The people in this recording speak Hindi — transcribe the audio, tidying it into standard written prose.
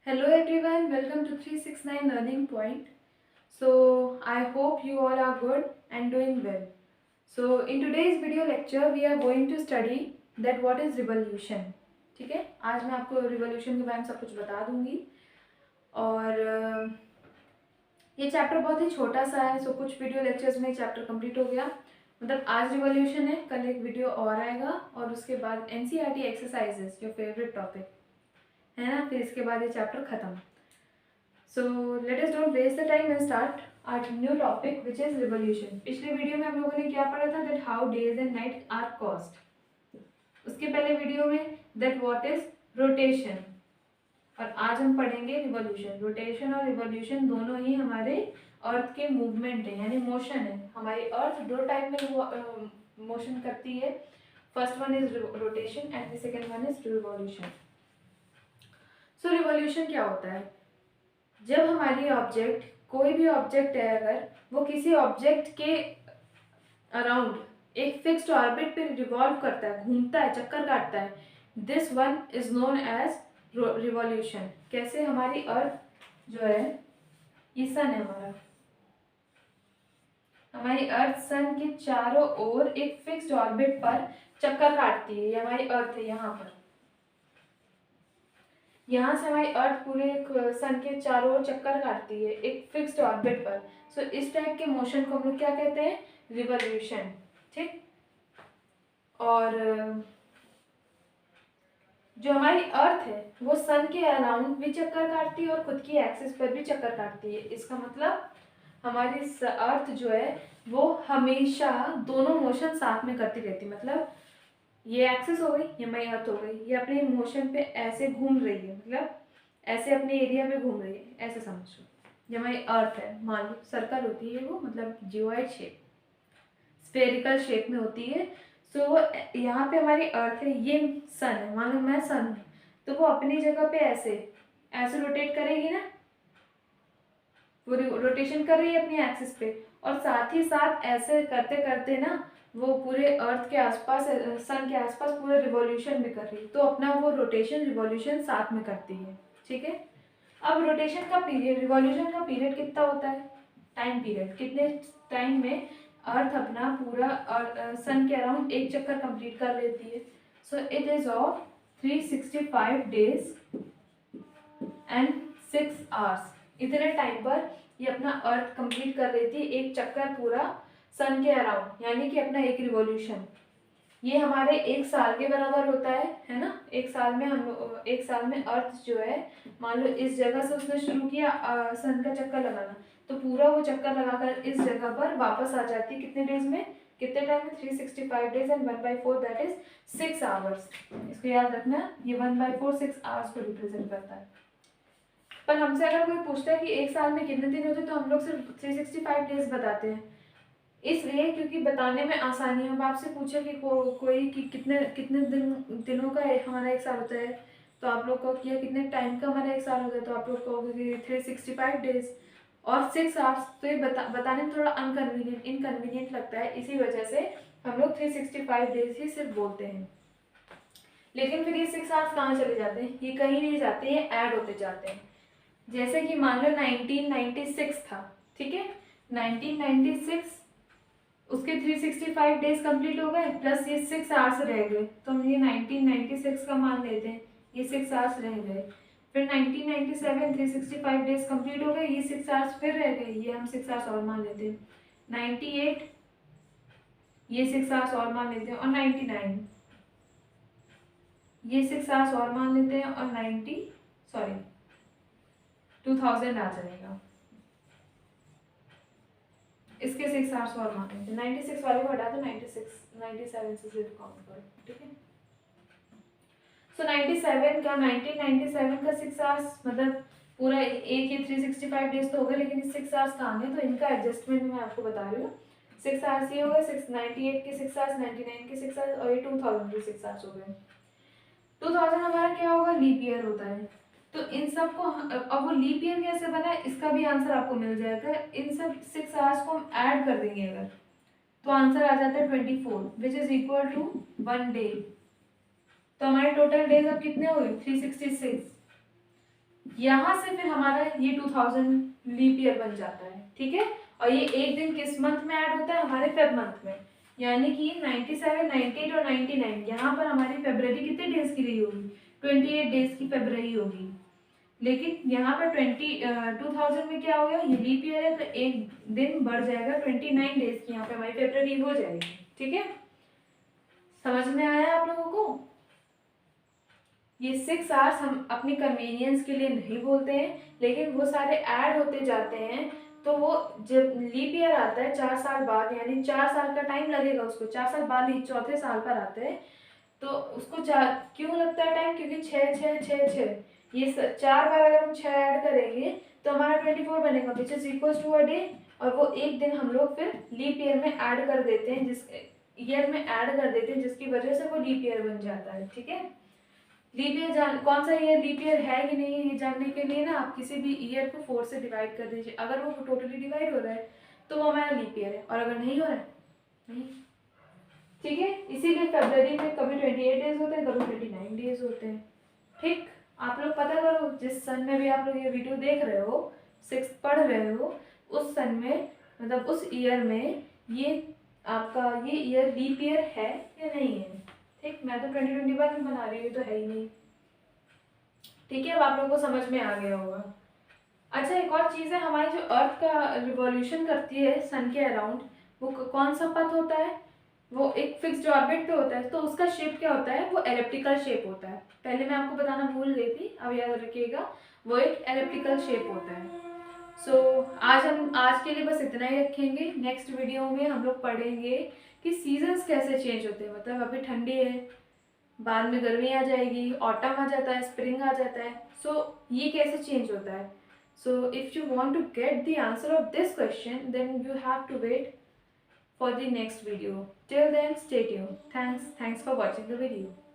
Hello everyone, welcome to 369 Learning Point. So I hope you all are good and doing well. So in today's video lecture we are going to study that what is revolution. ठीक है, आज मैं आपको रिवॉल्यूशन के बारे में सब कुछ बता दूंगी और ये चैप्टर बहुत ही छोटा सा है, सो कुछ वीडियो लेक्चर्स में चैप्टर कंप्लीट हो गया। मतलब आज रिवॉल्यूशन है, कल एक वीडियो और आएगा और उसके बाद NCERT exercises your favourite topic है ना, फिर इसके बाद ये चैप्टर खत्म। So let us don't waste the time and start our new topic which is revolution. पिछले वीडियो में हम लोगों ने क्या पढ़ा था, that how days and night are caused. उसके पहले वीडियो में दैट व्हाट इज रोटेशन, और आज हम पढ़ेंगे रिवॉल्यूशन। रोटेशन और रिवॉल्यूशन दोनों ही हमारे अर्थ के मूवमेंट है, यानी मोशन है। हमारी अर्थ दो टाइप में मोशन करती है, first one is rotation and the second one is revolution. So revolution क्या होता है, जब हमारी ऑब्जेक्ट, कोई भी ऑब्जेक्ट है, अगर वो किसी ऑब्जेक्ट के अराउंड एक फिक्स्ड ऑर्बिट पे रिवॉल्व करता है, घूमता है, चक्कर काटता है, this one is known as revolution. कैसे, हमारी अर्थ जो है, ये सन है हमारा, हमारी अर्थ सन के चारों ओर एक फिक्स्ड ऑर्बिट पर चक्कर काटती है। ये हमारी अर्थ है, यहाँ पर, यहाँ से हमारी अर्थ पूरे सन के चारों ओर चक्कर काटती है एक फिक्स्ड ऑर्बिट पर। सो इस टाइप के मोशन को हम लोग क्या कहते हैं, रिवॉल्यूशन। ठीक, और जो हमारी अर्थ है वो सन के अराउंड भी चक्कर काटती है और खुद की एक्सिस पर भी चक्कर काटती है। इसका मतलब हमारी अर्थ जो है वो हमेशा दोनों मोशन साथ में करती रहती है। मतलब ये एक्सिस हो गई, ये हमारी अर्थ हो गई, ये अपने मोशन पे ऐसे घूम रही है, मतलब ऐसे अपने एरिया में घूम रही है, ऐसे समझो। ये हमारी अर्थ है, मान लो सर्कल होती है वो, मतलब जियोइड शेप, स्फेरिकल शेप में होती है। सो यहाँ पे हमारी अर्थ है, ये सन है, मान लो मैं सन हूँ, तो वो अपनी जगह पे ऐसे ऐसे रोटेट करेगी ना, वो रोटेशन कर रही है अपनी एक्सिस पे, और साथ ही साथ ऐसे करते करते ना वो पूरे अर्थ के आसपास, सन के आसपास पूरा रिवॉल्यूशन भी कर रही है। तो अपना वो रोटेशन रिवॉल्यूशन साथ में करती है। ठीक है, अब रोटेशन का पीरियड, रिवॉल्यूशन का पीरियड कितना होता है, टाइम पीरियड, कितने टाइम में अर्थ अपना पूरा सन के अराउंड एक चक्कर कंप्लीट कर लेती है। So it is of 365 days and 6 hours. इतने टाइम पर ये अपना अर्थ कंप्लीट कर लेती है, एक चक्कर पूरा सन के अराउंड, यानी कि अपना एक रिवॉल्यूशन। ये हमारे एक साल के बराबर होता है ना। एक साल में हम, एक साल में अर्थ जो है, मान लो इस जगह से उसने शुरू किया सन का चक्कर लगाना, तो पूरा वो चक्कर लगाकर इस जगह पर वापस आ जाती है कितने डेज में, कितने टाइम में, 365 days and 1/4 that is 6 hours. इसको याद रखना, ये 1/4 6 आवर्स को रिप्रेजेंट करता है। पर हमसे अगर कोई पूछता है कि एक साल में कितने दिन होते हैं, तो हम लोग सिर्फ 365 डेज बताते हैं, इसलिए क्योंकि बताने में आसानी है। अब आपसे पूछे कि कोई कि कितने कितने दिनों का हमारा एक साल होता है, तो आप लोग को किया कितने टाइम का हमारा एक साल होता है, तो आप लोग कहोगे कि 365 डेज और 6 आवर्स। तो ये बताने में थोड़ा इनकन्वीनियंट लगता है, इसी वजह से हम लोग 365 डेज ही सिर्फ बोलते हैं। लेकिन फिर ये 6 आवर्स कहाँ चले जाते हैं, ये कहीं नहीं जाते, ये ऐड होते जाते हैं। जैसे कि मान लो 1996 था, ठीक है, 1996 उसके 365 डेज कंप्लीट हो गए, प्लस ये 6 आवर्स रह गए, तो हम ये 1996 का मान लेते हैं, ये 6 आवर्स रह गए। फिर 1997 365 डेज कंप्लीट हो गए, ये 6 आवर्स फिर रह गए, ये हम 6 आवर्स और मान लेते हैं। 98 ये 6 आवर्स और मान लेते हैं, और 99 ये 6 आवर्स और मान लेते हैं, और 2000 आ जाएगा, इसके 6 आवर्स और मान लेते हैं। 96 वाले को हटा दो, 97 से सिर्फ काउंट करो, ठीक है। सो 97 का 1997 का 6 आवर्स, मतलब पूरा एक ही 365 डेज तो हो गए, लेकिन 6 आवर्स कहाँ गए, तो इनका एडजस्टमेंट मैं आपको बता रही हूँ। 6 आवर्स ये हो गए, 98 के 6 आवर्स, 99 के 6 आवर्स, और ये 2000 के 6 आवर्स हो गए। 2000 हमारा क्या होगा, लीप ईयर होता है। तो इन सब को, अब वो लीप ईयर कैसे बना है, इसका भी आंसर आपको मिल जाएगा। इन सब 6 आवर्स को हम ऐड कर देंगे अगर, तो आंसर आ जाता है 24 which is equal to 1 day. तो हमारे टोटल डेज अब कितने हो गए, 366। यहाँ से फिर हमारा ये 2000 लीप ईयर बन जाता है, ठीक है। और ये एक दिन किस मंथ में ऐड होता है, हमारे फेब मंथ में, यानी कि 97, 98 और 99, यहाँ पर हमारी फेब्रवरी कितने डेज की रही होगी, 28 डेज की फेब्रवरी होगी। लेकिन यहाँ पर 2000 में क्या हो गया, ये लीप ईयर है तो एक दिन बढ़ जाएगा, 29 डेज की यहाँ पे हमारी फेब्रवरी हो जाएगी, ठीक है। समझ में आया आप लोगों को? ये 6 आवर्स हम अपनी कन्वीनियंस के लिए नहीं बोलते हैं, लेकिन वो सारे ऐड होते जाते हैं। तो वो जब लीप ईयर आता है 4 साल बाद, यानी 4 साल का टाइम लगेगा उसको, 4 साल बाद ही चौथे साल पर आते हैं। तो उसको क्यों लगता है टाइम, क्योंकि 6 ये 4 बार अगर हम 6 ऐड करेंगे तो हमारा 24 बनेगा, which is equal to a day. और वो एक दिन हम लोग फिर लीप ईयर में ऐड कर देते हैं, जिस ईयर में ऐड कर देते हैं, जिसकी वजह से वो लीप ईयर बन जाता है, ठीक है। लीप ईयर कौन सा ईयर लीप ईयर है कि नहीं है, ये जानने के लिए ना आप किसी भी ईयर को 4 से डिवाइड कर दीजिए। अगर वो टोटली डिवाइड हो रहा है तो वो हमारा लीप ईयर है, और अगर नहीं हो रहा है नहीं, ठीक है। इसीलिए फरवरी में कभी 28 डेज होते हैं, कभी 29 डेज होते हैं, ठीक। आप लोग पता करो, जिस सन में भी आप लोग ये वीडियो देख रहे हो, 6 पढ़ रहे हो, उस सन में मतलब उस ईयर में ये आपका ये ईयर लीप ईयर है या नहीं है, ठीक। मैं तो 2021 में बना रही हूँ, तो है ही नहीं, ठीक है। अब आप लोगों को समझ में आ गया होगा। अच्छा, एक और चीज़ है, हमारी जो अर्थ का रिवॉल्यूशन करती है सन के अराउंड, वो कौन सा पथ होता है, वो एक फिक्स्ड ऑर्बिट पे होता है। तो उसका शेप क्या होता है, वो एलिप्टिकल शेप होता है। पहले मैं आपको बताना भूल गई थी, अब याद रखिएगा, वो एक एलिप्टिकल शेप होता है। आज के लिए बस इतना ही रखेंगे। नेक्स्ट वीडियो में हम लोग पढ़ेंगे कि सीजन्स कैसे चेंज होते हैं, मतलब अभी ठंडी है, बाद में गर्मी आ जाएगी, ऑटम आ जाता है, स्प्रिंग आ जाता है। ये कैसे चेंज होता है। If you want to get the answer of this question, then you have to wait for the next video. Till then, stay tuned. Thanks for watching the video.